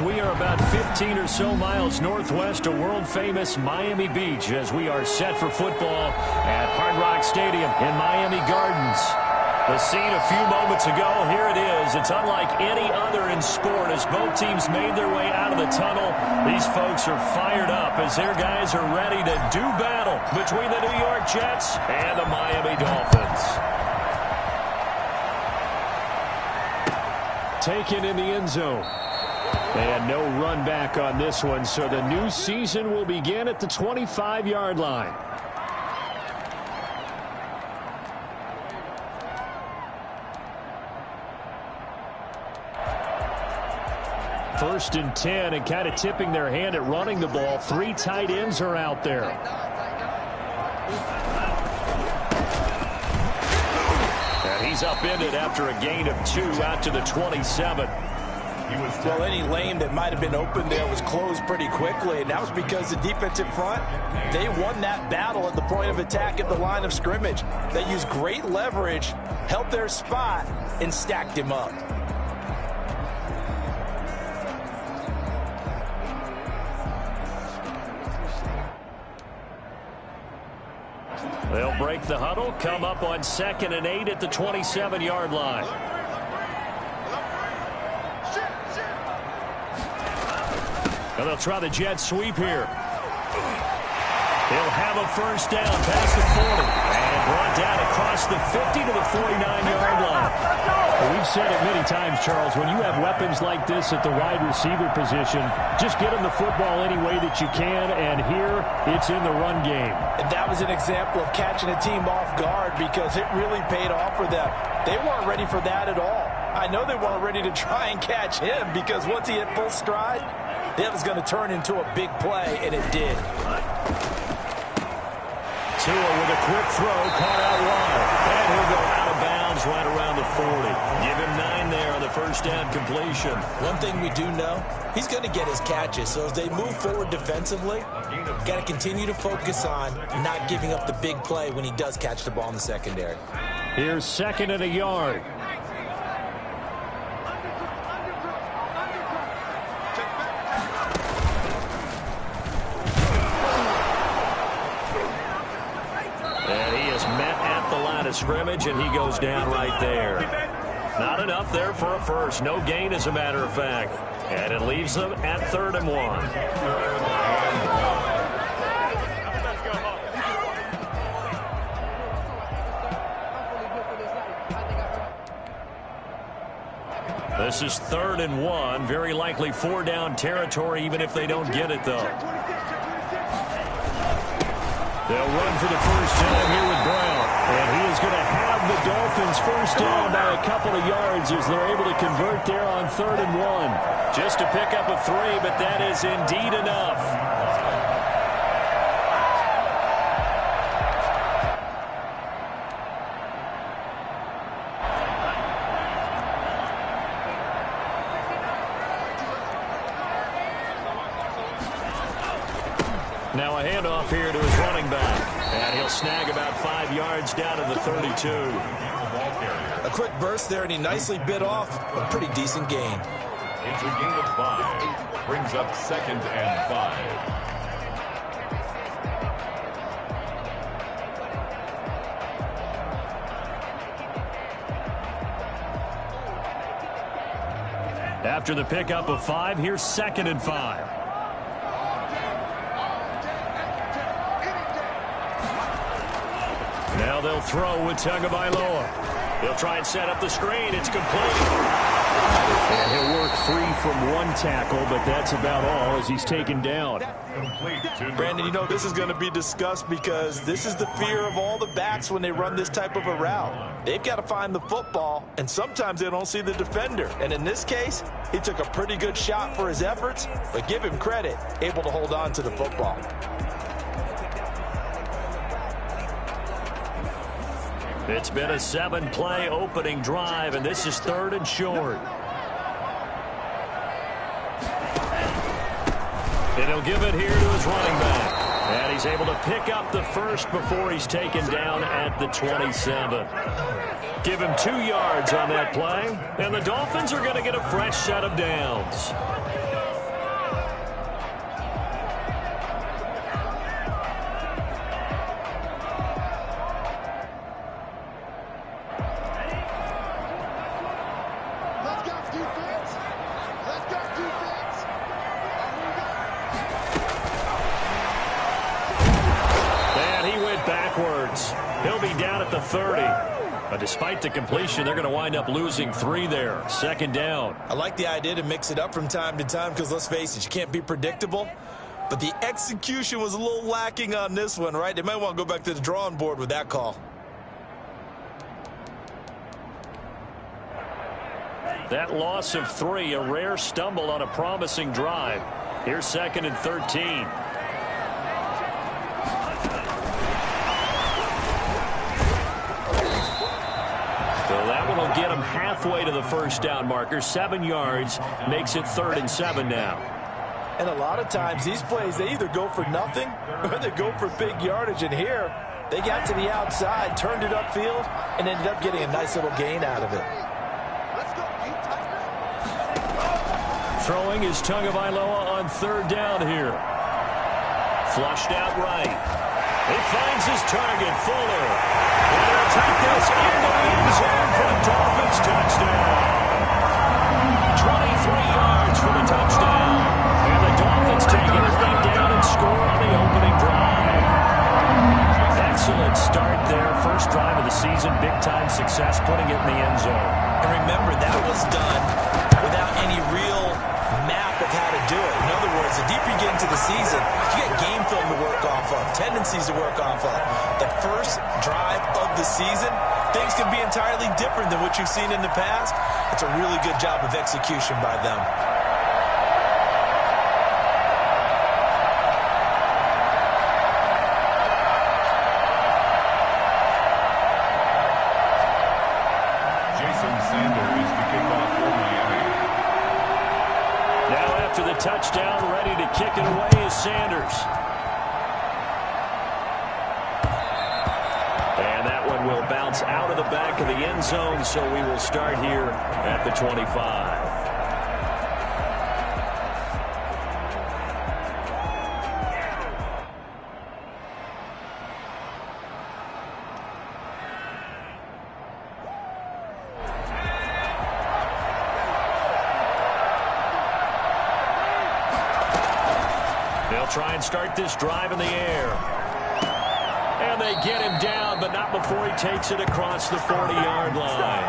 We are about 15 or so miles northwest of world-famous Miami Beach as we are set for football at Hard Rock Stadium in Miami Gardens. The scene a few moments ago, here it is. It's unlike any other in sport as both teams made their way out of the tunnel. These folks are fired up as their guys are ready to do battle between the New York Jets and the Miami Dolphins. Taken in the end zone. And no run back on this one, so the new season will begin at the 25-yard line. First and 10, and kind of tipping their hand at running the ball. Three tight ends are out there. And he's upended after a gain of 2 out to the 27. Well, any lane that might have been open there was closed pretty quickly, and that was because the defensive front, they won that battle at the point of attack at the line of scrimmage. They used great leverage, held their spot, and stacked him up. They'll break the huddle, come up on 2nd and 8 at the 27-yard line. And they'll try the jet sweep here. He'll have a first down past the 40 and brought down across the 50 to the 49-yard line. Well, we've said it many times, Charles, when you have weapons like this at the wide receiver position, just get them the football any way that you can, and here it's in the run game. And that was an example of catching a team off guard because it really paid off for them. They weren't ready for that at all. I know they weren't ready to try and catch him because once he hit full stride, that was going to turn into a big play, and it did. Tua with a quick throw, caught out wide. And he'll go out of bounds right around the 40. Give him 9 there on the first down completion. One thing we do know, he's going to get his catches. So as they move forward defensively, got to continue to focus on not giving up the big play when he does catch the ball in the secondary. Here's 2nd and a yard. Scrimmage, and he goes down right there. Not enough there for a first. No gain, as a matter of fact. And it leaves them at 3rd and 1. This is 3rd and 1. Very likely 4-down territory, even if they don't get it, though. They'll run for the first time here with Brown. And he is going to have the Dolphins first down by a couple of yards as they're able to convert there on 3rd and 1. Just to pick up a 3, but that is indeed enough. Now a handoff here to his running back. And he'll snag about 5 yards down to the 32. A quick burst there, and he nicely bit off a pretty decent gain. It's a gain of 5. Brings up 2nd and 5. After the pickup of 5, here's 2nd and 5. Now they'll throw with Tagovailoa. He'll try and set up the screen. It's complete. And he'll work free from one tackle, but that's about all as he's taken down. Brandon, you know, this is going to be discussed because this is the fear of all the backs when they run this type of a route. They've got to find the football, and sometimes they don't see the defender. And in this case, he took a pretty good shot for his efforts, but give him credit, able to hold on to the football. It's been a 7-play opening drive, and this is 3rd and short. And he'll give it here to his running back. And he's able to pick up the first before he's taken down at the 27. Give him 2 yards on that play, and the Dolphins are going to get a fresh set of downs. backwards. He'll be down at the 30. But despite the completion, they're going to wind up losing 3 there. Second down. I like the idea to mix it up from time to time because, let's face it, you can't be predictable. But the execution was a little lacking on this one, right? They might want to go back to the drawing board with that call. That loss of 3, a rare stumble on a promising drive. Here's 2nd and 13. So that one will get him halfway to the first down marker. 7 yards makes it 3rd and 7 now. And a lot of times these plays, they either go for nothing or they go for big yardage. And here, they got to the outside, turned it upfield, and ended up getting a nice little gain out of it. Throwing is Tagovailoa on 3rd down here. Flushed out right. He finds his target, Fuller. And they'll take this into the end zone for a Dolphins touchdown. 23 yards for the touchdown. And the Dolphins take it right down and score on the opening drive. Excellent start there. First drive of the season. Big-time success putting it in the end zone. And remember, that was done without any real map of how to do it. In other words, the deeper you get into the season, you get game film to work off of, tendencies to work off of. The first drive of the season, things can be entirely different than what you've seen in the past. It's a really good job of execution by them. After the touchdown, ready to kick it away is Sanders. And that one will bounce out of the back of the end zone, so we will start here at the 25. Try and start this drive in the air. And they get him down, but not before he takes it across the 40-yard line.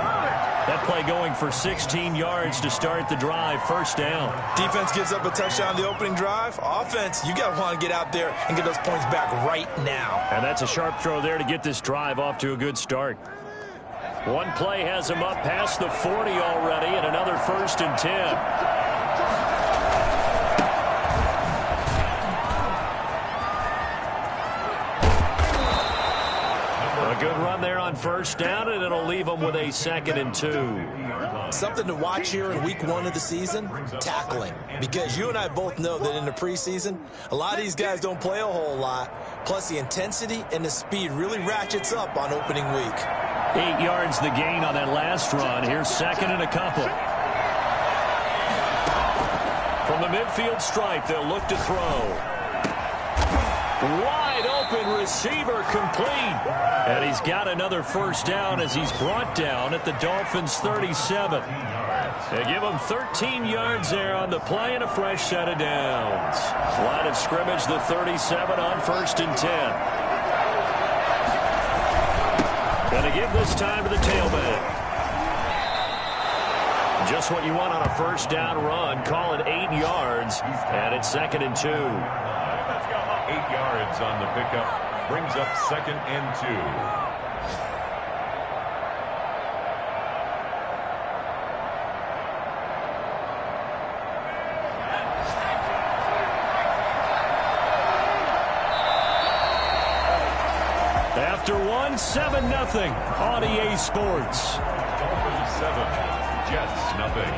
That play going for 16 yards to start the drive. First down. Defense gives up a touchdown on the opening drive. Offense, you got to want to get out there and get those points back right now. And that's a sharp throw there to get this drive off to a good start. One play has him up past the 40 already, and another 1st and 10. Good run there on first down, and it'll leave them with a 2nd and 2. Something to watch here in week 1 of the season, tackling. Because you and I both know that in the preseason, a lot of these guys don't play a whole lot. Plus, the intensity and the speed really ratchets up on opening week. 8 yards the gain on that last run. Here's 2nd and a couple. From the midfield stripe, they'll look to throw. Wide open receiver complete. And he's got another first down as he's brought down at the Dolphins' 37. They give him 13 yards there on the play and a fresh set of downs. Line of scrimmage, the 37 on 1st and 10. Going to give this time to the tailback. Just what you want on a first down run. Call it 8 yards, and it's 2nd and 2. 8 yards on the pickup. Brings up 2nd and 2. After 1, 7-0 on EA Sports. Dolphins 7, Jets nothing.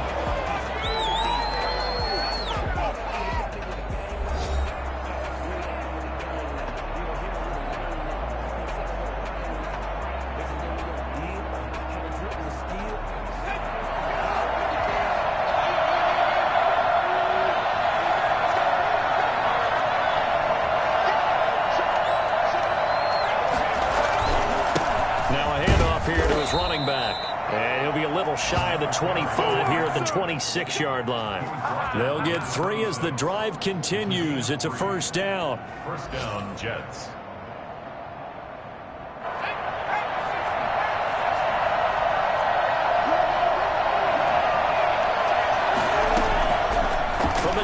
Running back. And he'll be a little shy of the 25 here at the 26-yard line. They'll get 3 as the drive continues. It's a first down. First down, Jets.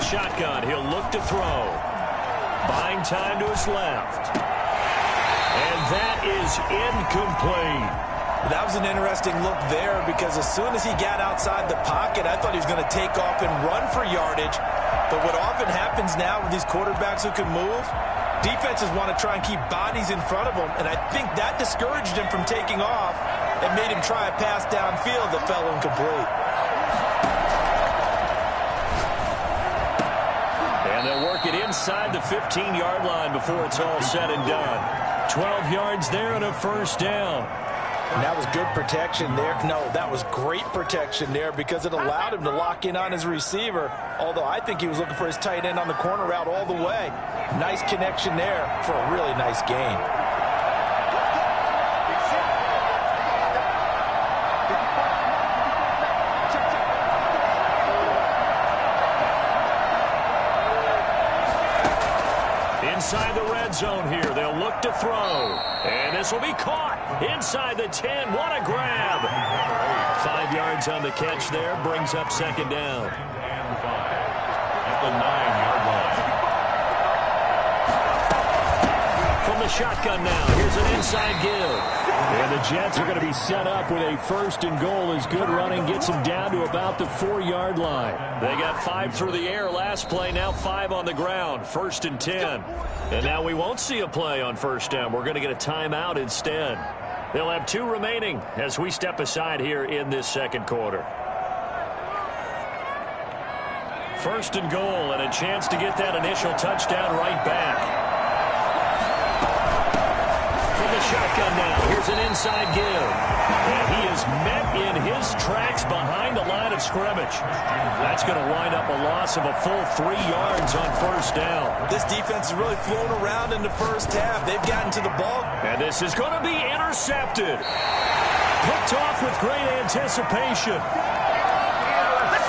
the shotgun. He'll look to throw. Buying time to his left. And that is incomplete. That was an interesting look there because as soon as he got outside the pocket, I thought he was going to take off and run for yardage. But what often happens now with these quarterbacks who can move, defenses want to try and keep bodies in front of them, and I think that discouraged him from taking off and made him try a pass downfield that fell incomplete. And they'll work it inside the 15-yard line before it's all said and done. 12 yards there and a first down. And that was good protection there. No, that was great protection there because it allowed him to lock in on his receiver, although I think he was looking for his tight end on the corner route all the way. Nice connection there for a really nice gain. Inside the red zone here, they'll look to throw. And this will be caught inside the 10. What a grab. 5 yards on the catch there, brings up second down. And 5 at the 9-yard line. From the shotgun now, here's an inside give. And the Jets are going to be set up with a first and goal as good running gets them down to about the 4-yard line. They got 5 through the air last play, now 5 on the ground, first and 10. And now we won't see a play on first down. We're going to get a timeout instead. They'll have 2 remaining as we step aside here in this second quarter. First and goal and a chance to get that initial touchdown right back. Shotgun now. Here's an inside give. And he is met in his tracks behind the line of scrimmage. That's going to wind up a loss of a full 3 yards on first down. This defense has really flown around in the first half. They've gotten to the ball. And this is going to be intercepted. Picked off with great anticipation.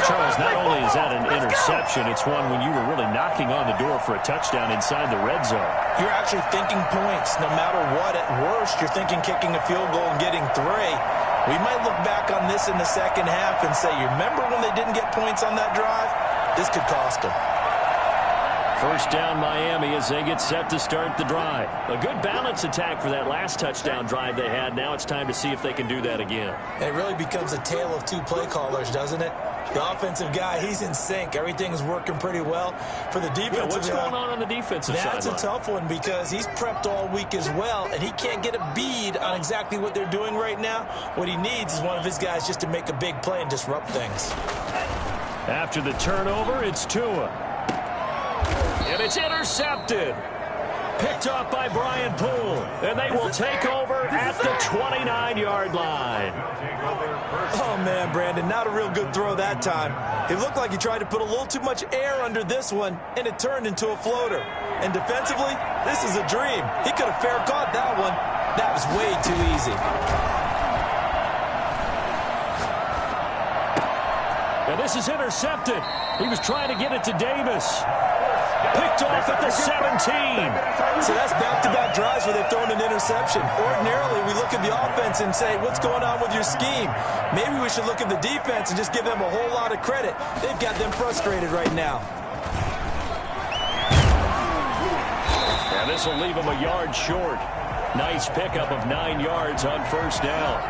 Charles, not only is that an interception, it's one when you were really knocking on the door for a touchdown inside the red zone. You're actually thinking points no matter what. At worst, you're thinking kicking a field goal and getting 3. We might look back on this in the second half and say, you remember when they didn't get points on that drive? This could cost them. First down Miami as they get set to start the drive. A good balance attack for that last touchdown drive they had. Now it's time to see if they can do that again. It really becomes a tale of 2 play callers, doesn't it? The offensive guy, he's in sync. Everything's working pretty well. For the defensive guy, what's going on the defensive side? That's a tough one because he's prepped all week as well, and he can't get a bead on exactly what they're doing right now. What he needs is one of his guys just to make a big play and disrupt things. After the turnover, it's Tua. And it's intercepted. Picked off by Brian Poole. And they will take over at the 29-yard line. Oh, man, Brandon, not a real good throw that time. It looked like he tried to put a little too much air under this one, and it turned into a floater. And defensively, this is a dream. He could have fair caught that one. That was way too easy. And this is intercepted. He was trying to get it to Davis. Picked off at the 17. So that's back-to-back drives where they've thrown an interception. Ordinarily, we look at the offense and say, what's going on with your scheme? Maybe we should look at the defense and just give them a whole lot of credit. They've got them frustrated right now. And this will leave them a yard short. Nice pickup of 9 yards on first down.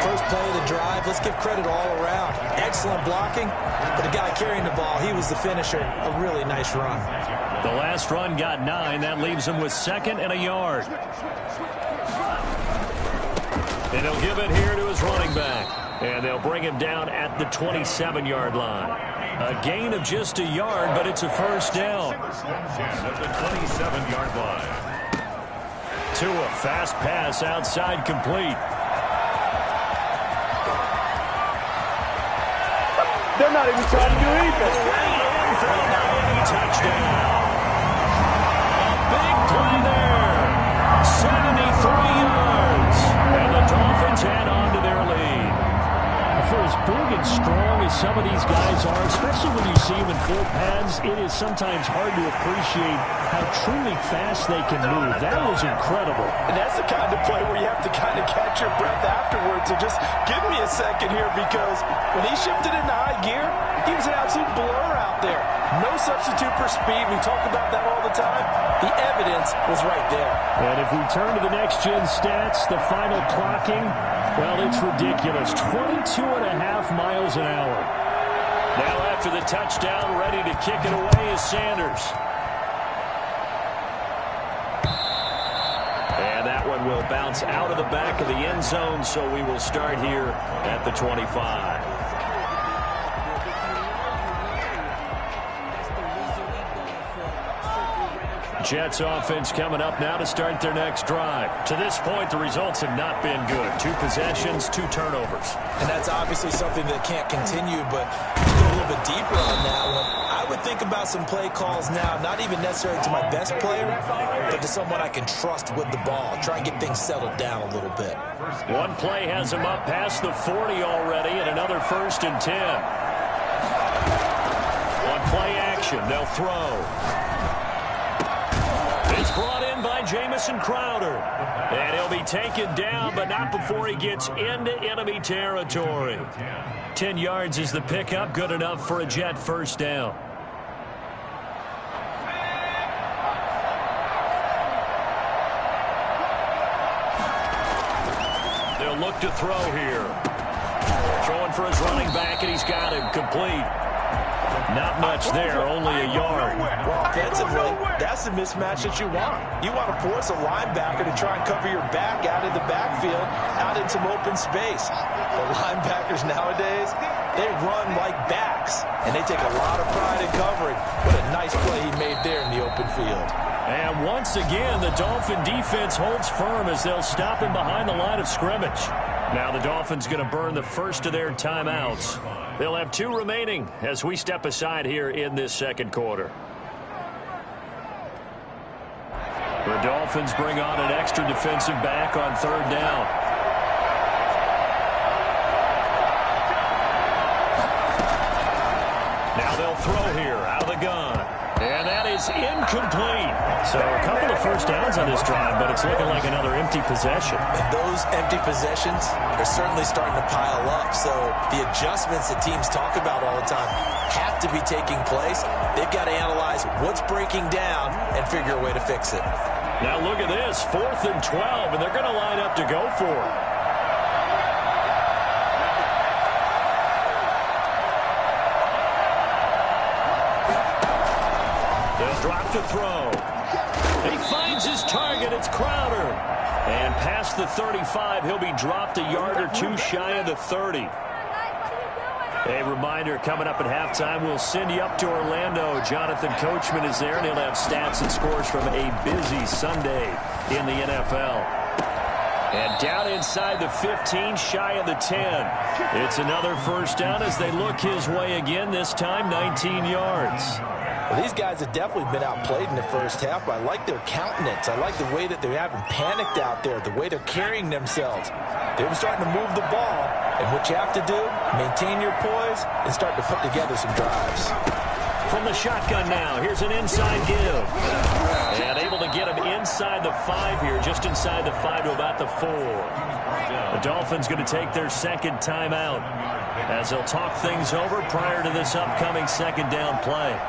First play of the drive, let's give credit all around. Excellent blocking, but the guy carrying the ball, he was the finisher. A really nice run. The last run got 9. That leaves him with 2nd and a yard. And he'll give it here to his running back. And they'll bring him down at the 27-yard line. A gain of just a yard, but it's a first down. At the 27-yard line. Tua, fast pass outside, complete. They're not even trying to do anything. Touchdown. A big play there. 73 yards. And the Dolphins add on to their lead. For as big and strong as some of these guys are, especially when you see them in full pads, it is sometimes hard to appreciate how truly fast they can move. That was incredible. And that's the kind of play where you have to kind of catch your breath afterwards. So just give me a second here because when he shifted into high gear, He was an absolute blur out there. No substitute for speed. We talk about that all the time. The evidence was right there. And if we turn to the next-gen stats, the final clocking, well, it's ridiculous. 22.5 miles an hour. Now after the touchdown, ready to kick it away is Sanders. And that one will bounce out of the back of the end zone, so we will start here at the 25. Jets offense coming up now to start their next drive. To this point, the results have not been good. 2 possessions, 2 turnovers. And that's obviously something that can't continue, but to go a little bit deeper on that one, I would think about some play calls now, not even necessarily to my best player, but to someone I can trust with the ball. Try and get things settled down a little bit. One play has him up past the 40 already, and another 1st and 10. On play action, they'll throw. It's brought in by Jamison Crowder. And he'll be taken down, but not before he gets into enemy territory. 10 yards is the pickup, good enough for a Jet first down. They'll look to throw here. Throwing for his running back, and he's got him complete. Not much there, only a yard. Well, offensively, that's the mismatch that you want. You want to force a linebacker to try and cover your back out in the backfield, out in some open space. The linebackers nowadays, they run like backs, and they take a lot of pride in covering. What a nice play he made there in the open field. And once again, the Dolphin defense holds firm as they'll stop him behind the line of scrimmage. Now the Dolphins going to burn the first of their timeouts. They'll have 2 remaining as we step aside here in this second quarter. The Dolphins bring on an extra defensive back on 3rd down. Now they'll throw here out of the gun. And that is incomplete. So a couple of first downs on this drive, but it's looking like another empty possession. And those empty possessions are certainly starting to pile up. So the adjustments that teams talk about all the time have to be taking place. They've got to analyze what's breaking down and figure a way to fix it. Now look at this, 4th and 12, and they're going to line up to go for it. Drop to throw. He finds his target. It's Crowder. And past the 35, he'll be dropped a yard or 2 shy of the 30. A reminder, coming up at halftime, we'll send you up to Orlando. Jonathan Coachman is there, and he'll have stats and scores from a busy Sunday in the NFL. And down inside the 15, shy of the 10. It's another first down as they look his way again, this time 19 yards. Well, these guys have definitely been outplayed in the first half, but I like their countenance. I like the way that they haven't panicked out there, the way they're carrying themselves. They're starting to move the ball, and what you have to do, maintain your poise and start to put together some drives. From the shotgun now, here's an inside give. And able to get him inside the 5 here, just inside the 5 to about the 4. The Dolphins going to take their second timeout as they'll talk things over prior to this upcoming second down play.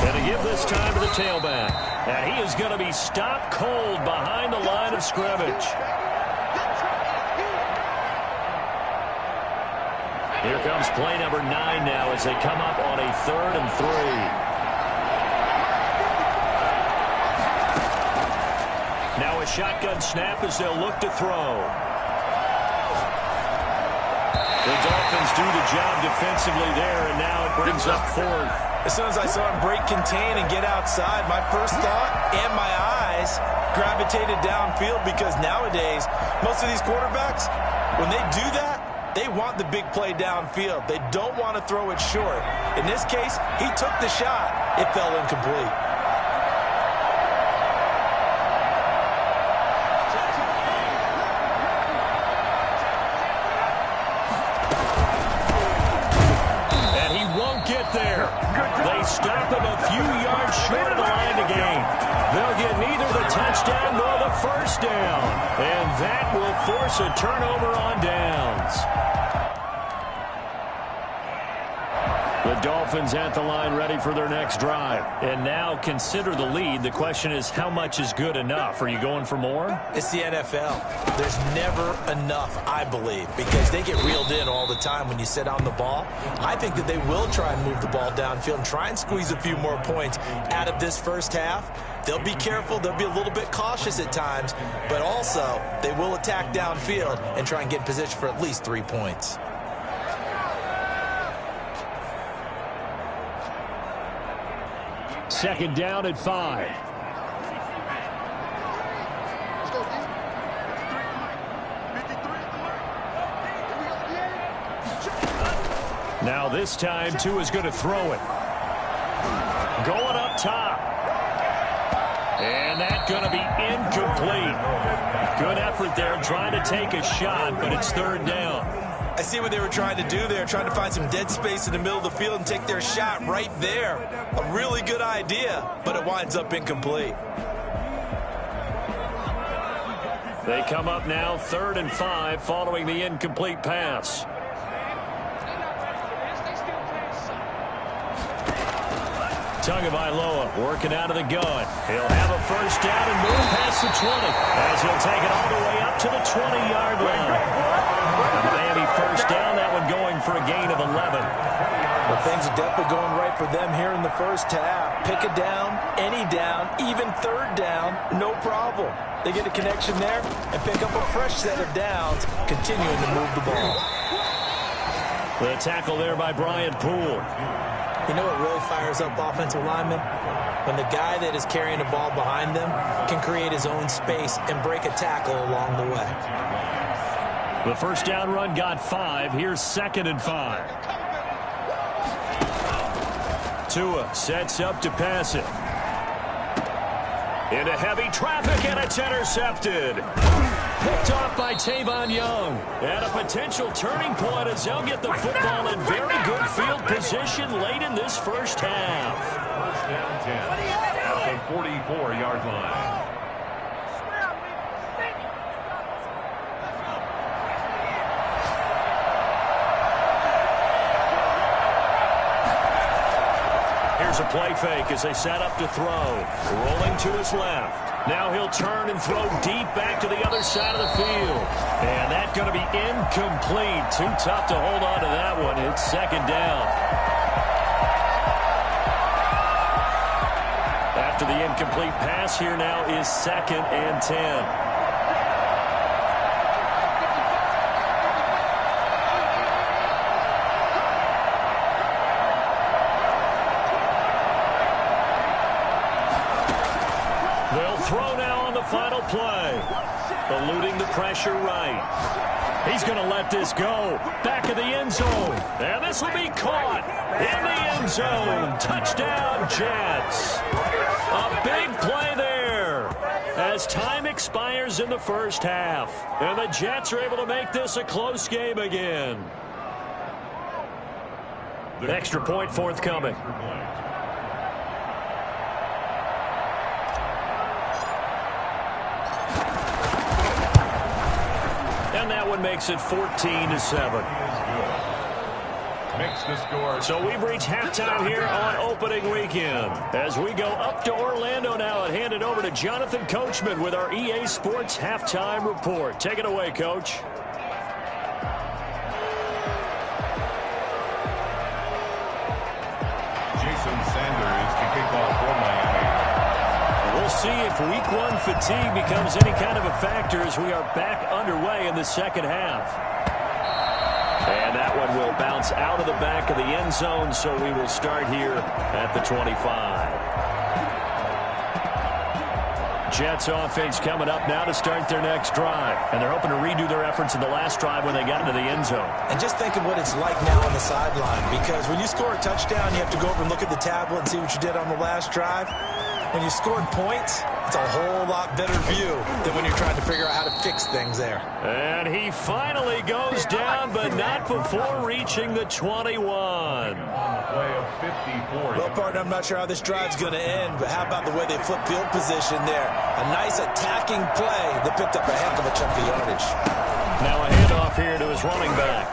And to give this time to the tailback. And he is going to be stopped cold behind the line of scrimmage. Here comes play number 9 now as they come up on a 3rd and 3. Now a shotgun snap as they'll look to throw. The Dolphins do the job defensively there, and now it brings up 4th. As soon as I saw him break contain and get outside, my first thought and my eyes gravitated downfield, because nowadays, most of these quarterbacks, when they do that, they want the big play downfield. They don't want to throw it short. In this case, he took the shot. It fell incomplete. And he won't get there. They stop him a few yards short of the line to gain. They'll get neither the touchdown nor the first down. And that will force a turnover on downs. Dolphins at the line, ready for their next drive. And now consider the lead. The question is, how much is good enough? Are you going for more? It's the NFL. There's never enough, I believe, because they get reeled in all the time when you sit on the ball. I think that they will try and move the ball downfield and try and squeeze a few more points out of this first half. They'll be careful. They'll be a little bit cautious at times, but also they will attack downfield and try and get in position for at least 3 points. Second down at 5. Now this time, Tua is going to throw it. Going up top. And that's going to be incomplete. Good effort there trying to take a shot, but it's third down. I see what they were trying to do there, trying to find some dead space in the middle of the field and take their shot right there. A really good idea, but it winds up incomplete. They come up now 3rd and 5 following the incomplete pass. Tagovailoa working out of the gun. He'll have a first down and move past the 20 as he'll take it all the way up to the 20-yard line. Miami first down, that one going for a gain of 11. Well, things are definitely going right for them here in the first half. Pick a down, any down, even third down, no problem. They get a connection there and pick up a fresh set of downs, continuing to move the ball. The tackle there by Brian Poole. You know what really fires up offensive linemen? When the guy that is carrying the ball behind them can create his own space and break a tackle along the way. The first down run got 5. Here's 2nd and 5. Tua sets up to pass it. Into heavy traffic, and it's intercepted. Picked off by Tavon Young. And a potential turning point as they'll get the football in very good field position late in this first half. First down 10 at the 44-yard line. Here's a play fake as they set up to throw. Rolling to his left. Now he'll turn and throw deep back to the other side of the field. And that's going to be incomplete. Too tough to hold on to that one. It's 2nd down. After the incomplete pass, here now is 2nd and 10. Throw now on the final play. Eluding the pressure right. He's going to let this go. Back of the end zone. And this will be caught in the end zone. Touchdown, Jets. A big play there as time expires in the first half. And the Jets are able to make this a close game again. Extra point forthcoming. Makes it 14-7. Makes the score. So we've reached halftime here on opening weekend. As we go up to Orlando now and hand it over to Jonathan Coachman with our EA Sports halftime report. Take it away, Coach. Jason Sanders to kick off for Miami. We'll see if week 1 fatigue becomes any kind of a factor as we are back underway in the second half. And that one will bounce out of the back of the end zone, so we will start here at the 25. Jets offense coming up now to start their next drive. And they're hoping to redo their efforts in the last drive when they got into the end zone. And just think of what it's like now on the sideline, because when you score a touchdown, you have to go over and look at the tablet and see what you did on the last drive. When you scored points, it's a whole lot better view than when you're trying to figure out how to fix things there. And he finally goes down, but not before reaching the 21. On the play of 54. Well, partner, I'm not sure how this drive's going to end, but how about the way they flip field position there? A nice attacking play that picked up a heck of a chunk of yardage. Now a handoff here to his running back.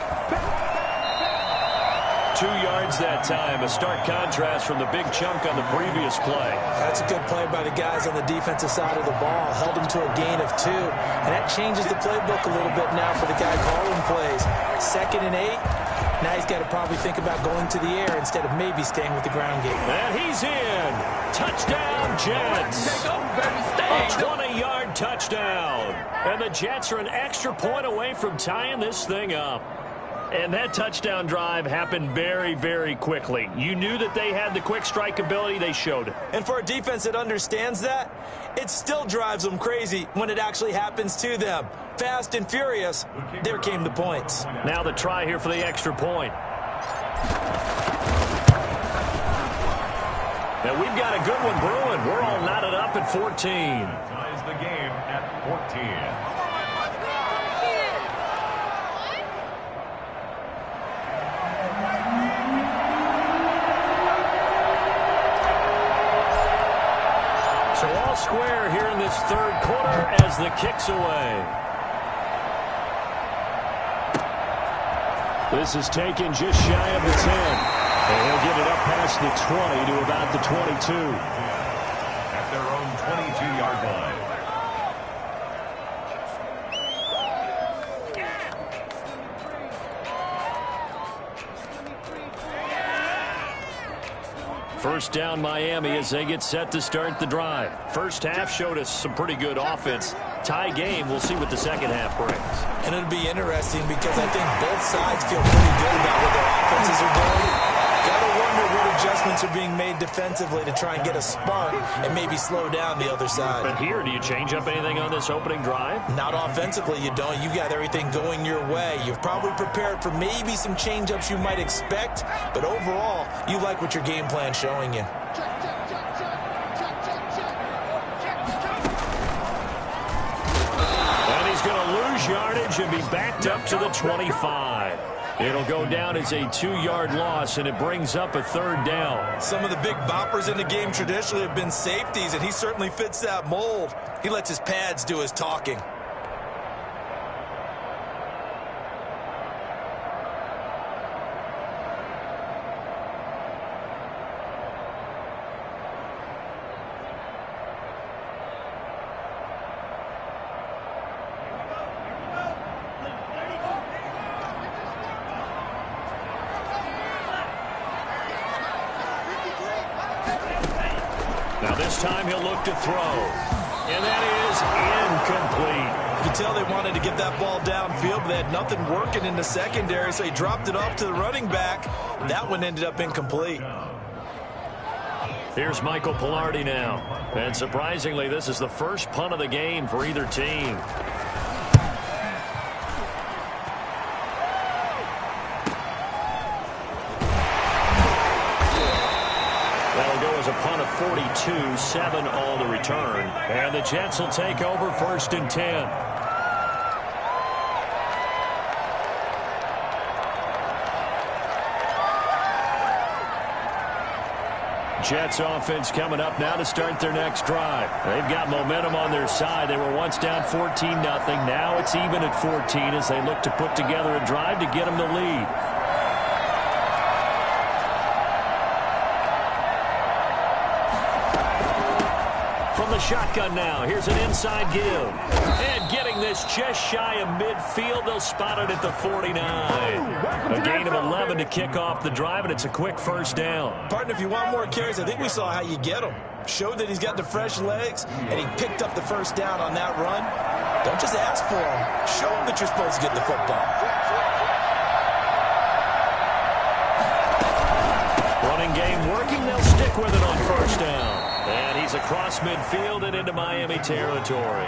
2 yards that time. A stark contrast from the big chunk on the previous play. That's a good play by the guys on the defensive side of the ball. Held them to a gain of 2. And that changes the playbook a little bit now for the guy calling plays. 2nd and 8. Now he's got to probably think about going to the air instead of maybe staying with the ground game. And he's in. Touchdown, Jets. A 20-yard touchdown. And the Jets are an extra point away from tying this thing up. And that touchdown drive happened very, very quickly. You knew that they had the quick strike ability. They showed it. And for a defense that understands that, it still drives them crazy when it actually happens to them. Fast and furious, there came the points. Now the try here for the extra point. Now we've got a good one brewing. We're all knotted up at 14. Ties the game at 14. So all square here in this 3rd quarter as the kick's away. This is taken just shy of the 10. And he'll get it up past the 20 to about the 22. At their own 22-yard line. First down Miami as they get set to start the drive. First half showed us some pretty good offense. Tie game. We'll see what the second half brings. And it'll be interesting because I think both sides feel pretty good about what their offenses are doing. Gotta wonder what adjustments are being made defensively to try and get a spark and maybe slow down the other side. But here, do you change up anything on this opening drive? Not offensively, you don't. You got everything going your way. You've probably prepared for maybe some change-ups you might expect, but overall, you like what your game plan's showing you. And he's going to lose yardage and be backed up to the 25. It'll go down as a 2-yard loss, and it brings up a 3rd down. Some of the big boppers in the game traditionally have been safeties, and he certainly fits that mold. He lets his pads do his talking. Now this time he'll look to throw. And that is incomplete. You can tell they wanted to get that ball downfield, but they had nothing working in the secondary, so he dropped it off to the running back. That one ended up incomplete. Here's Michael Pilardi now. And surprisingly, this is the first punt of the game for either team. That'll go as a punt of 42, 7 all the return. And the Jets will take over 1st and 10. Jets offense coming up now to start their next drive. They've got momentum on their side. They were once down 14-0. Now it's even at 14 as they look to put together a drive to get them the lead. From the shotgun now, here's an inside give. And getting this just shy of midfield, they'll spot it at the 49. A gain of 11 to kick off the drive, and it's a quick 1st down. Partner, if you want more carries, I think we saw how you get them. Showed that he's got the fresh legs, and he picked up the 1st down on that run. Don't just ask for him. Show him that you're supposed to get the football. Running game working, they'll stick with it on 1st down. And he's across midfield and into Miami territory.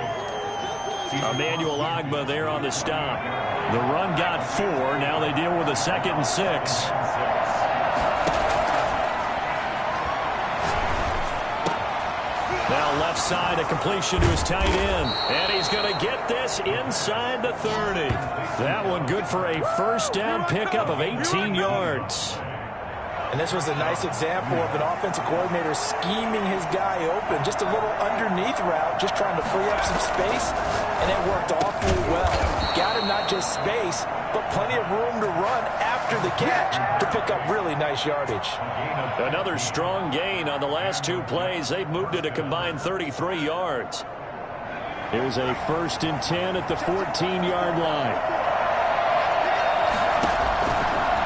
Emmanuel Ogbah there on the stop. The run got 4. Now they deal with a 2nd and 6. Now left side, a completion to his tight end. And he's going to get this inside the 30. That one good for a 1st down pickup of 18 yards. And this was a nice example of an offensive coordinator scheming his guy open. Just a little underneath route, just trying to free up some space, and it worked awfully well. Got him not just space, but plenty of room to run after the catch to pick up really nice yardage. Another strong gain on the last two plays. They've moved it a combined 33 yards. Here's a 1st and 10 at the 14-yard line.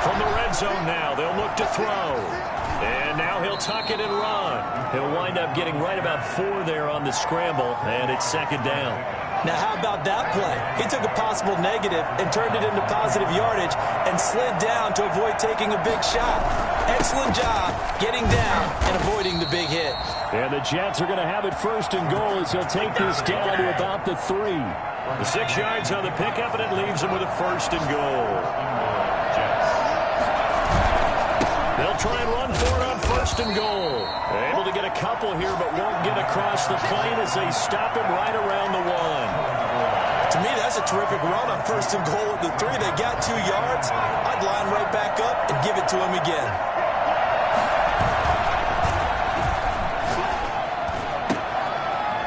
From the red zone now, they'll look to throw. And now he'll tuck it and run. He'll wind up getting right about 4 there on the scramble, and it's 2nd down. Now, how about that play? He took a possible negative and turned it into positive yardage and slid down to avoid taking a big shot. Excellent job getting down and avoiding the big hit. And the Jets are going to have it 1st and goal as they'll take this down to about the 3. The 6 yards on the pickup, and it leaves them with a 1st and goal. They'll try and run for it on 1st and goal. Able to get a couple here, but won't get across the plane as they stop him right around the 1. To me, that's a terrific run on 1st and goal at the 3. They got 2 yards. I'd line right back up and give it to him again.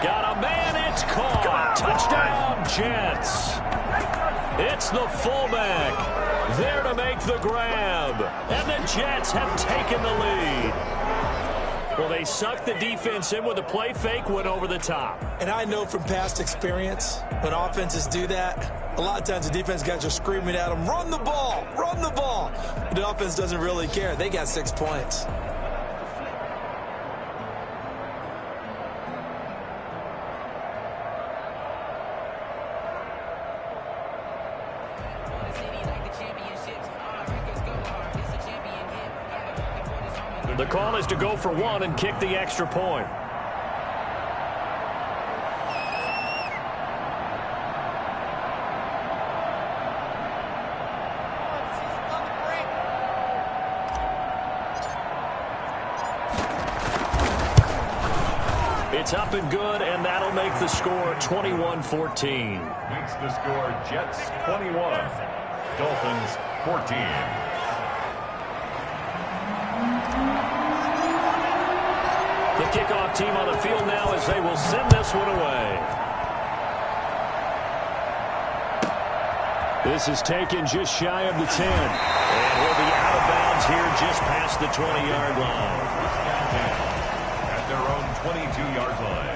Got a man, it's caught. Touchdown, Jets. It's the fullback there to make the grab. And the Jets have taken the lead. Well, they sucked the defense in with a play fake, went over the top. And I know from past experience, when offenses do that, a lot of times the defense guys are screaming at them, run the ball, run the ball. But the offense doesn't really care. They got 6 points. The call is to go for 1 and kick the extra point. It's up and good, and that'll make the score 21-14. Makes the score Jets 21, Dolphins 14. The kickoff team on the field now as they will send this one away. This is taken just shy of the 10. And will be out of bounds here just past the 20-yard line. At their own 22-yard line.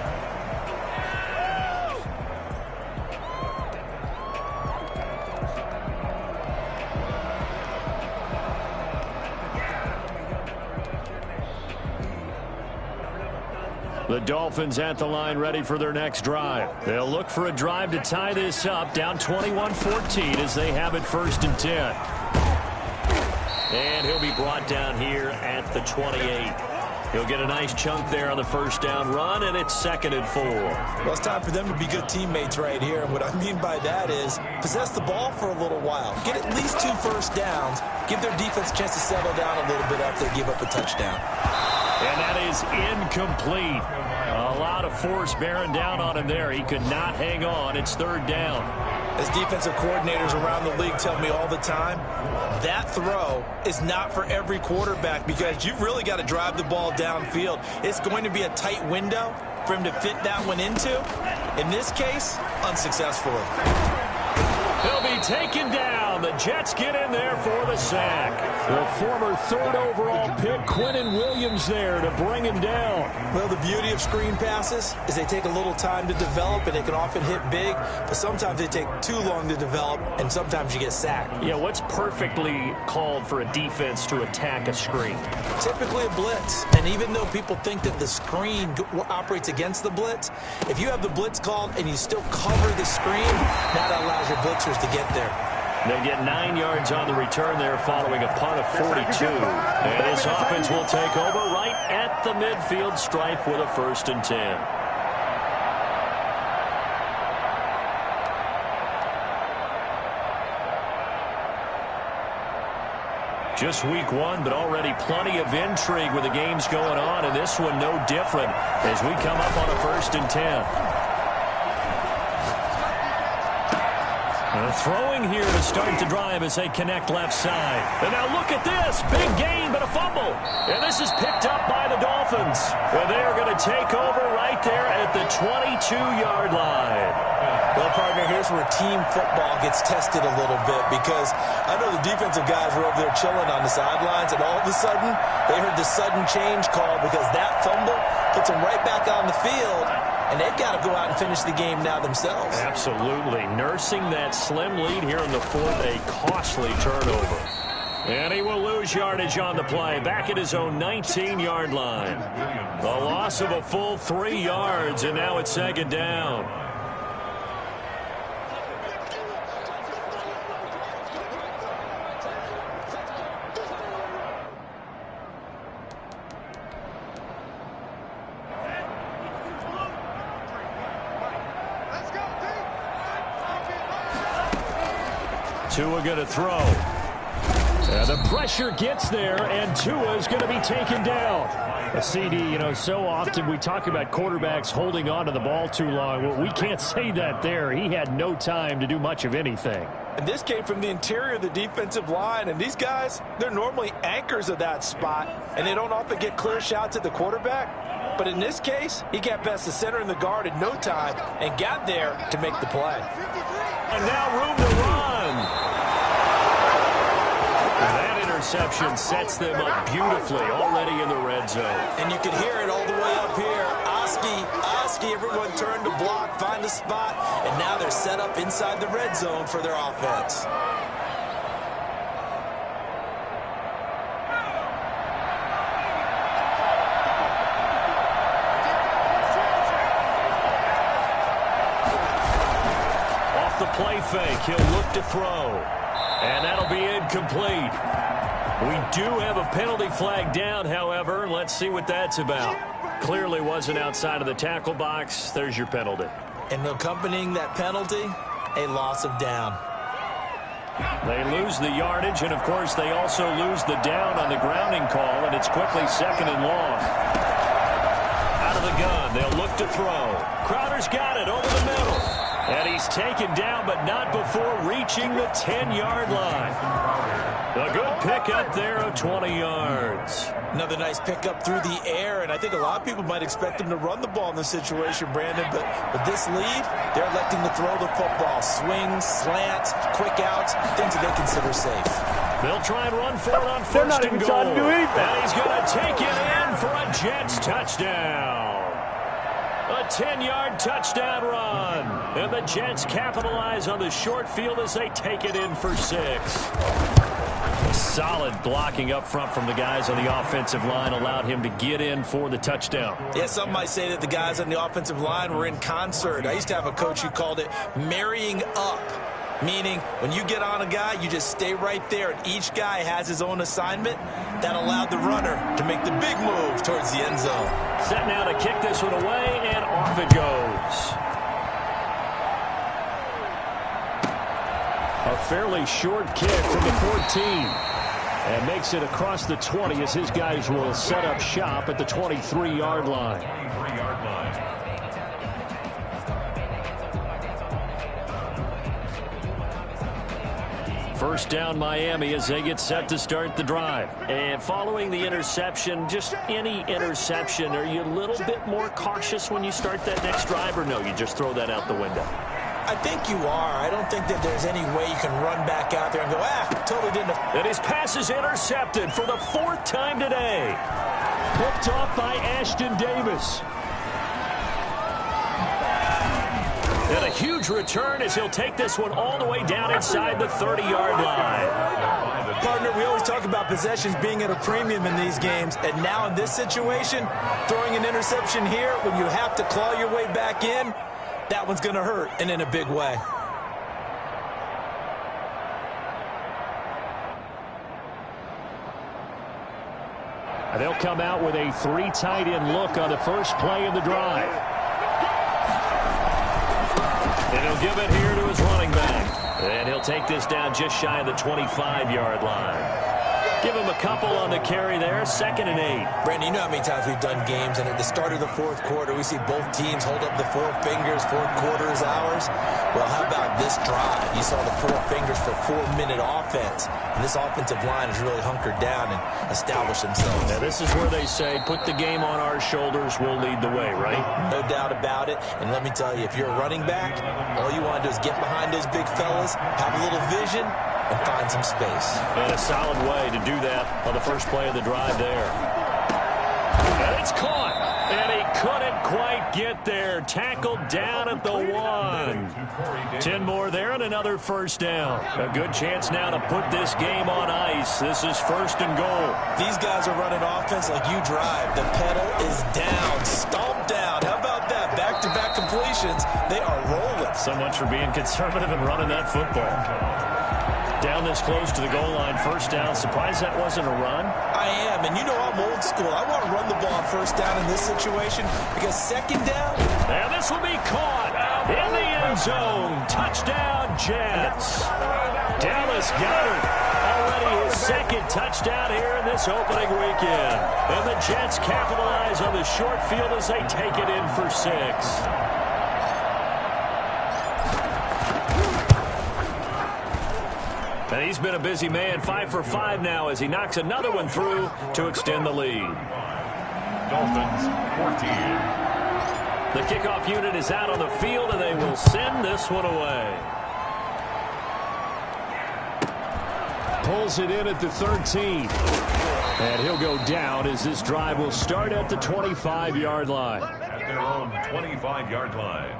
The Dolphins at the line ready for their next drive. They'll look for a drive to tie this up, down 21-14 as they have it 1st and 10. And he'll be brought down here at the 28. He'll get a nice chunk there on the 1st down run, and it's 2nd and 4. Well, it's time for them to be good teammates right here. And what I mean by that is possess the ball for a little while. Get at least 2 first downs. Give their defense a chance to settle down a little bit after they give up a touchdown. And that is incomplete. A lot of force bearing down on him there. He could not hang on. It's 3rd down. As defensive coordinators around the league tell me all the time, that throw is not for every quarterback because you've really got to drive the ball downfield. It's going to be a tight window for him to fit that one into. In this case, unsuccessfully. He'll be taken down. The Jets get in there for the sack. The former 3rd overall pick, Quinnen Williams, there to bring him down. Well, the beauty of screen passes is they take a little time to develop, and they can often hit big, but sometimes they take too long to develop, and sometimes you get sacked. Yeah, what's perfectly called for a defense to attack a screen? Typically a blitz, and even though people think that the screen operates against the blitz, if you have the blitz called and you still cover the screen, that allows your blitzers to get there. They get 9 yards on the return there following a punt of 42. And this offense will take over right at the midfield stripe with a 1st and 10. Just week 1, but already plenty of intrigue with the games going on, and this one no different as we come up on a 1st and 10. Throwing here to start the drive as they connect left side. And now look at this. Big gain, but a fumble. And this is picked up by the Dolphins. And they're going to take over right there at the 22-yard line. Well, partner, here's where team football gets tested a little bit because I know the defensive guys were over there chilling on the sidelines, and all of a sudden they heard the sudden change call because that fumble puts them right back on the field. And they've got to go out and finish the game now themselves. Absolutely. Nursing that slim lead here in the fourth, a costly turnover. And he will lose yardage on the play, back at his own 19-yard line. The loss of a full 3 yards, and now it's second down. Tua going to throw. And the pressure gets there, and Tua is going to be taken down. A CD, you know, so often we talk about quarterbacks holding on to the ball too long. Well, we can't say that there. He had no time to do much of anything. And this came from the interior of the defensive line. And these guys, they're normally anchors of that spot, and they don't often get clear shots at the quarterback. But in this case, he got past the center and the guard in no time and got there to make the play. And now room to run. That interception sets them up beautifully already in the red zone. And you can hear it all the way up here. Oski, everyone turned to block, find a spot, and now they're set up inside the red zone for their offense. Off the play fake, he'll look to throw. And that'll be incomplete. We do have a penalty flag down, however. Let's see what that's about. Clearly wasn't outside of the tackle box. There's your penalty. And accompanying that penalty, a loss of down. They lose the yardage, and, of course, they also lose the down on the grounding call, and it's quickly second and long. Out of the gun, they'll look to throw. Crowder's got it over the middle. And he's taken down, but not before reaching the 10-yard line. A good pickup there of 20 yards. Another nice pickup through the air, and I think a lot of people might expect him to run the ball in this situation, Brandon, but with this lead, they're electing to throw the football. Swings, slants, quick outs, things that they consider safe. They'll try and run for it on first and goal. And he's going to take it in for a Jets touchdown. A 10-yard touchdown run. And the Jets capitalize on the short field as they take it in for 6. Solid blocking up front from the guys on the offensive line allowed him to get in for the touchdown. Yeah, some might say that the guys on the offensive line were in concert. I used to have a coach who called it marrying up, meaning when you get on a guy, you just stay right there, and each guy has his own assignment. That allowed the runner to make the big move towards the end zone. Set now to kick this one away, and off it goes. A fairly short kick from the 14. And makes it across the 20 as his guys will set up shop at the 23-yard line. First down Miami as they get set to start the drive. And following the interception, just any interception, are you a little bit more cautious when you start that next drive, or no, you just throw that out the window? I think you are. I don't think that there's any way you can run back out there and go, totally didn't. And his pass is intercepted for the 4th time today. Picked off by Ashton Davis. And a huge return as he'll take this one all the way down inside the 30-yard line. Partner, we always talk about possessions being at a premium in these games, and now in this situation, throwing an interception here when you have to claw your way back in, that one's going to hurt, and in a big way. They'll come out with a 3 tight end look on the first play of the drive. And he'll give it here to his running back. And he'll take this down just shy of the 25-yard line. Give him a couple on the carry there. 2nd and 8. Brandon, you know how many times we've done games, and at the start of the fourth quarter, we see both teams hold up the four fingers, fourth quarter is ours. Well, how about this drive? You saw the four fingers for 4-minute offense, and this offensive line has really hunkered down and established themselves. Now, this is where they say, put the game on our shoulders, we'll lead the way, right? No doubt about it, and let me tell you, if you're a running back, all you want to do is get behind those big fellas, have a little vision, and find some space. And a solid way to do that on the first play of the drive there. And it's caught. And he couldn't quite get there. Tackled down at the 1. 10 more there and another first down. A good chance now to put this game on ice. This is 1st and goal. These guys are running offense like you drive. The pedal is down. Stomp down. How about that? Back-to-back completions. They are rolling. So much for being conservative and running that football. Down this close to the goal line, 1st down. Surprised that wasn't a run? I am, and you know I'm old school. I want to run the ball on 1st down in this situation because 2nd down. And this will be caught in the end zone. Touchdown, Jets. Dallas Goedert already his 2nd touchdown here in this opening weekend. And the Jets capitalize on the short field as they take it in for 6. And he's been a busy man, 5 for 5 now as he knocks another one through to extend the lead. Dolphins 14. The kickoff unit is out on the field, and they will send this one away. Pulls it in at the 13. And he'll go down as this drive will start at the 25-yard line. At their own 25-yard line.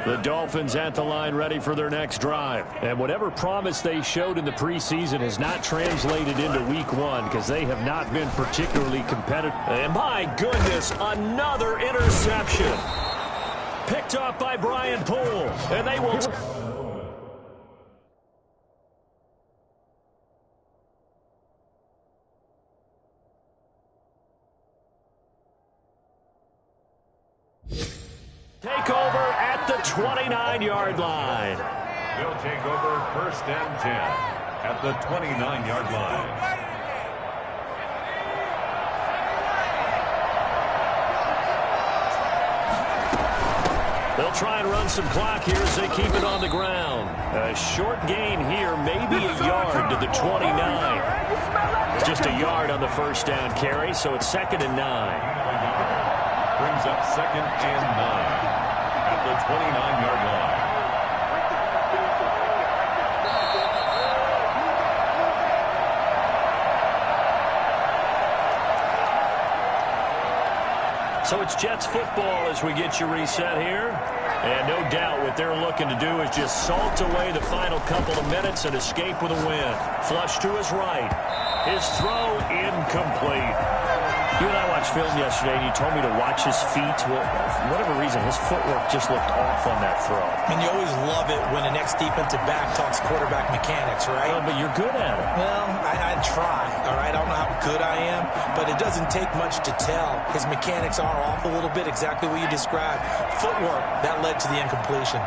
The Dolphins at the line ready for their next drive. And whatever promise they showed in the preseason has not translated into week 1 because they have not been particularly competitive. And my goodness, another interception. Picked off by Brian Poole. And they will... take over at the 29-yard line. They'll take over 1st and 10 at the 29-yard line. They'll try and run some clock here as they keep it on the ground. A short gain here, maybe a yard to the 29. Just a yard on the 1st down carry, so it's 2nd and 9. Brings up 2nd and 9 at the 29-yard line. So it's Jets football as we get you reset here. And no doubt what they're looking to do is just salt away the final couple of minutes and escape with a win. Flush to his right. His throw incomplete. You and I watched film yesterday, and you told me to watch his feet. Well, for whatever reason, his footwork just looked off on that throw. And you always love it when the next defensive back talks quarterback mechanics, right? But you're good at it. Well, I try, all right? I don't know how good I am, but it doesn't take much to tell. His mechanics are off a little bit, exactly what you described. Footwork, that led to the incompletion.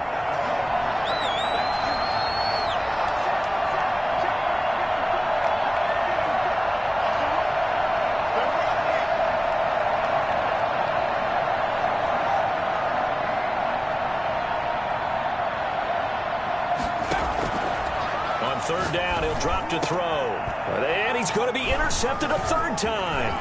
On 3rd down, he'll drop to throw. And he's going to be intercepted a 3rd time.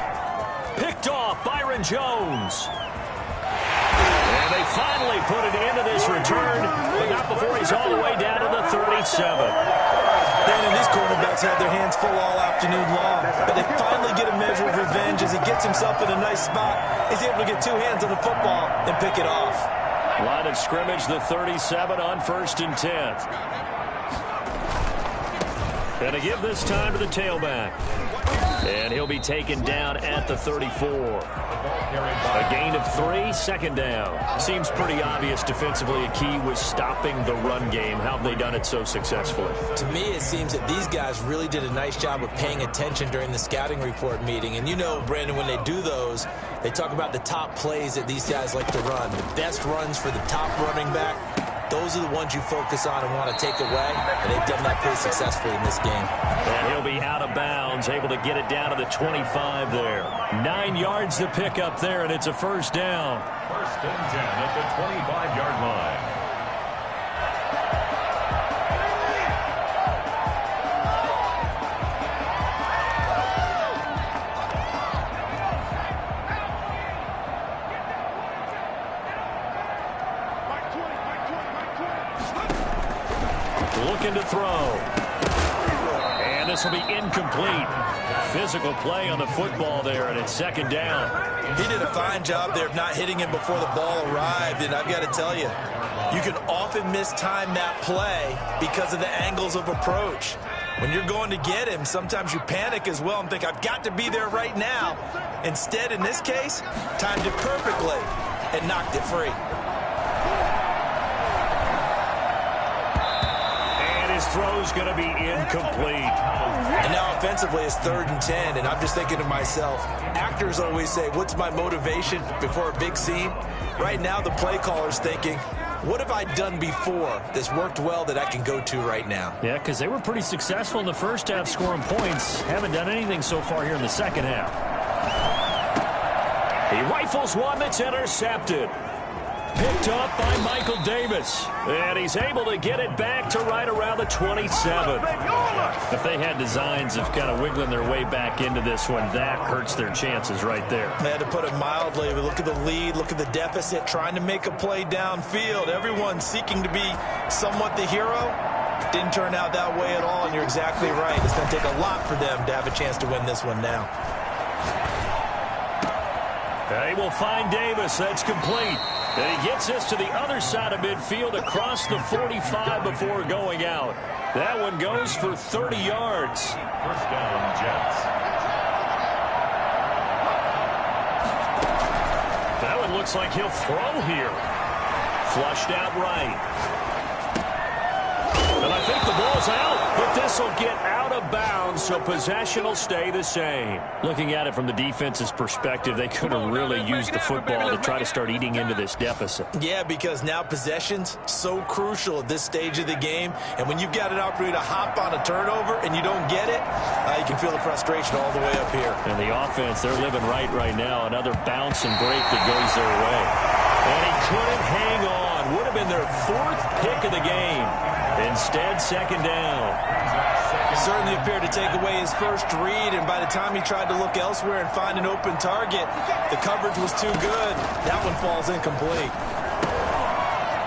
Picked off Byron Jones. And they finally put it into this return, but not before he's all the way down to the 37. And these quarterbacks had their hands full all afternoon long, but they finally get a measure of revenge as he gets himself in a nice spot. He's able to get 2 hands on the football and pick it off. Line of scrimmage, the 37 on 1st and 10. And to give this time to the tailback. And he'll be taken down at the 34. A gain of 3, second down. Seems pretty obvious defensively a key was stopping the run game. How have they done it so successfully? To me, it seems that these guys really did a nice job of paying attention during the scouting report meeting. And you know, Brandon, when they do those, they talk about the top plays that these guys like to run. The best runs for the top running back. Those are the ones you focus on and want to take away, and they've done that pretty successfully in this game. And he'll be out of bounds, able to get it down to the 25 there. 9 yards to pick up there, and it's a first down. First and 10 at the 25-yard line. Looking to throw. And this will be incomplete. Physical play on the football there, and it's second down. He did a fine job there of not hitting him before the ball arrived, and I've got to tell you, you can often mistime that play because of the angles of approach. When you're going to get him, sometimes you panic as well and think, I've got to be there right now. Instead, in this case, timed it perfectly and knocked it free. His throw's going to be incomplete. And now offensively it's 3rd and 10, and I'm just thinking to myself, actors always say, what's my motivation before a big scene? Right now the play caller's thinking, what have I done before that's worked well that I can go to right now? Yeah, because they were pretty successful in the first half scoring points. Haven't done anything so far here in the second half. He rifles one that's intercepted. Picked up by Michael Davis. And he's able to get it back to right around the 27. If they had designs of kind of wiggling their way back into this one, that hurts their chances right there. They had to put it mildly. But look at the lead, look at the deficit, trying to make a play downfield. Everyone seeking to be somewhat the hero. Didn't turn out that way at all, and you're exactly right. It's going to take a lot for them to have a chance to win this one now. They will find Davis. That's complete. And he gets us to the other side of midfield across the 45 before going out. That one goes for 30 yards. First down, Jets. That one looks like he'll throw here. Flushed out right. And I think the ball's out, but this will get out of bounds, so possession will stay the same. Looking at it from the defense's perspective, they could have really used the football to try to start eating into this deficit. Yeah, because now possession's so crucial at this stage of the game, and when you've got an opportunity to hop on a turnover and you don't get it, you can feel the frustration all the way up here. And the offense, they're living right now. Another bounce and break that goes their way. And he couldn't hang on. Would have been their 4th pick of the game. Instead, second down. Certainly appeared to take away his first read, and by the time he tried to look elsewhere and find an open target, the coverage was too good. That one falls incomplete.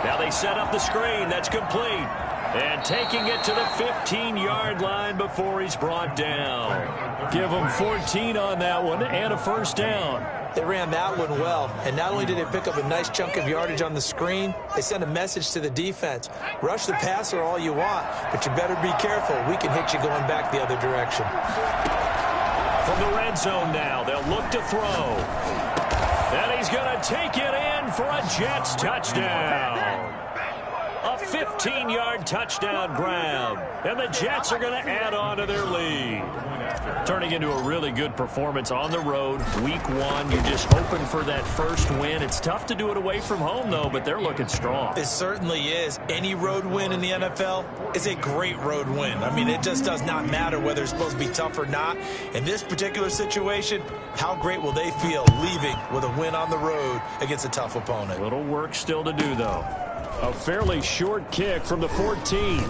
Now they set up the screen. That's complete. And taking it to the 15-yard line before he's brought down. Give him 14 on that one and a first down. They ran that one well, and not only did they pick up a nice chunk of yardage on the screen, they sent a message to the defense. Rush the passer all you want, but you better be careful. We can hit you going back the other direction. From the red zone now, they'll look to throw. And he's going to take it in for a Jets touchdown. A 15-yard touchdown grab. And the Jets are going to add on to their lead. Turning into a really good performance on the road. Week 1, you're just hoping for that first win. It's tough to do it away from home, though, but they're looking strong. It certainly is. Any road win in the NFL is a great road win. I mean, it just does not matter whether it's supposed to be tough or not. In this particular situation, how great will they feel leaving with a win on the road against a tough opponent? Little work still to do, though. A fairly short kick from the 14.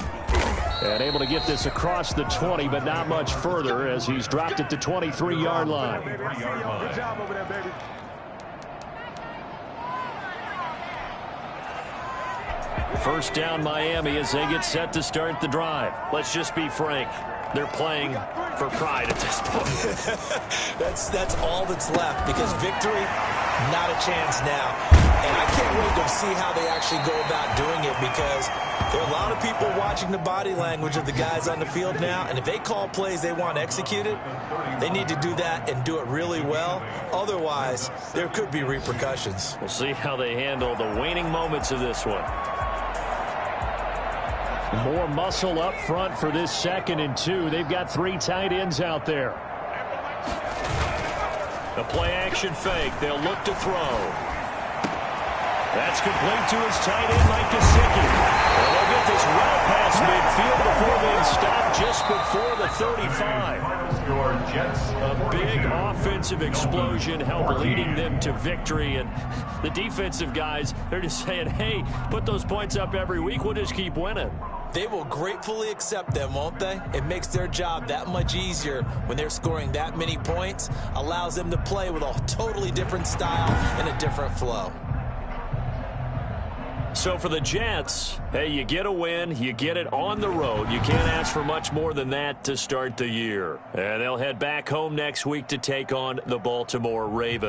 And able to get this across the 20, but not much further as he's dropped it to 23-yard line. Good job over there, baby. First down Miami as they get set to start the drive. Let's just be frank. They're playing for pride at this point. That's all that's left, because victory, not a chance now. And I can't wait to see how they actually go about doing it, because there are a lot of people watching the body language of the guys on the field now, and if they call plays they want executed, they need to do that and do it really well. Otherwise, there could be repercussions. We'll see how they handle the waning moments of this one. More muscle up front for this 2nd and 2. They've got 3 tight ends out there. The play-action fake. They'll look to throw. That's complete to his tight end, Mike Gesicki. And they'll get this well past midfield before being stopped just before the 35. A big offensive explosion helped leading them to victory. And the defensive guys, they're just saying, hey, put those points up every week. We'll just keep winning. They will gratefully accept them, won't they? It makes their job that much easier when they're scoring that many points. Allows them to play with a totally different style and a different flow. So for the Jets, hey, you get a win, you get it on the road. You can't ask for much more than that to start the year. And they'll head back home next week to take on the Baltimore Ravens.